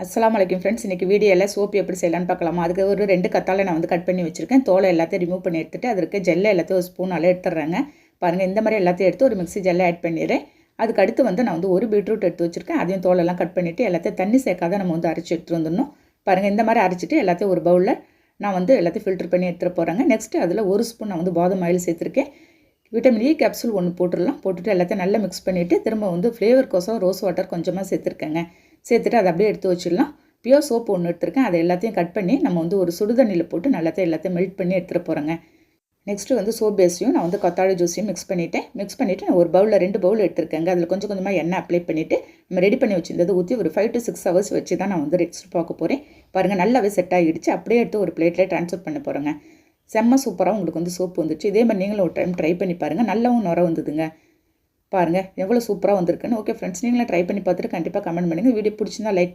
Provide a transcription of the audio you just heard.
அஸ்ஸலாமு அலைக்கும் ஃப்ரெண்ட்ஸ். இன்றைக்கி வீடியோவில் சோப்பு எப்படி செய்யலான்னு பார்க்கலாமா. அதுக்கு ஒரு 2 கத்தாழை நான் வந்து கட் பண்ணி வச்சுருக்கேன். தோலை எல்லாத்தையும் ரிமூவ் பண்ணி எடுத்துகிட்டு அதற்கு ஜெல்லை எல்லாத்தையும் ஒரு ஸ்பூனால் எடுத்துடுறேங்க. பாருங்கள், இந்த மாதிரி எல்லாத்தையும் எடுத்து ஒரு மிக்ஸி ஜெல்லை ஆட் பண்ணிடுறேன். அதுக்கு அடுத்து வந்து நான் வந்து ஒரு பீட்ரூட் எடுத்து வச்சுருக்கேன். அதையும் தோலெல்லாம் கட் பண்ணிவிட்டு எல்லாத்தையும் தண்ணி சேர்க்காத நம்ம வந்து அரைச்சி எடுத்துகிட்டு வந்துடணும். பாருங்கள், இந்த மாதிரி அரைச்சிட்டு எல்லாத்தையும் ஒரு பவுலில் நான் வந்து எல்லாத்தையும் ஃபில்டர் பண்ணி எடுத்துகிட்டு போகிறேங்க. நெக்ஸ்ட்டு அதில் ஒரு ஸ்பூன் நான் வந்து பாதாம் ஆயில் சேர்த்துருக்கேன். விட்டமின் இ கேப்சூல் 1 போட்டுடலாம். போட்டுட்டு எல்லாத்தையும் நல்லா மிக்ஸ் பண்ணிவிட்டு திரும்ப வந்து ஃப்ளேவருக்கோசம் ரோஸ் வாட்டர் கொஞ்சமாக சேர்த்துருக்கேங்க. சேர்த்துட்டு அதை அப்படியே எடுத்து வச்சிடலாம். பியோர் சோப்பு 1 எடுத்துருக்கேன். அதை எல்லாத்தையும் கட் பண்ணி நம்ம வந்து ஒரு சுடுதண்ணியில் போட்டு எல்லாத்தையும் மெல்ட் பண்ணி எடுத்துகிட்டு போகிறேங்க. நெக்ஸ்ட்டு வந்து சோப் பேஸையும் நான் வந்து கொத்தாழை ஜூஸையும் மிக்ஸ் பண்ணிவிட்டு நான் ஒரு பவுலில் 2 பவுல் எடுத்துருக்கேங்க. அதில் கொஞ்சம் கொஞ்சமாக எண்ணெய் அப்ளை பண்ணிவிட்டு நம்ம ரெடி பண்ணி வச்சுருந்தது ஊற்றி ஒரு 5 to 6 hours வச்சு தான் நான் வந்து ரெஸ்ட் பார்க்க போகிறேன். பாருங்கள், நல்லாவே செட் ஆகிடுச்சு. அப்படியே எடுத்து ஒரு பிளேட்டில் ட்ரான்ஸ்ஃபர் பண்ண போகிறேங்க. செம்ம சூப்பராக உங்களுக்கு வந்து சோப்பு வந்துச்சு. இதே மாதிரி நீங்களும் ஒரு டைம் ட்ரை பண்ணி பாருங்கள். நல்லாவும் நுர வந்ததுங்க. பாருங்கள் எவ்வளோ சூப்பராக வந்திருக்குன்னு. ஓகே ஃப்ரெண்ட்ஸ், நீங்களும் ட்ரை பண்ணி பார்த்துட்டு கண்டிப்பாக கமெண்ட் பண்ணுங்கள். வீடியோ பிடிச்சிருந்தா லைக் பண்ணி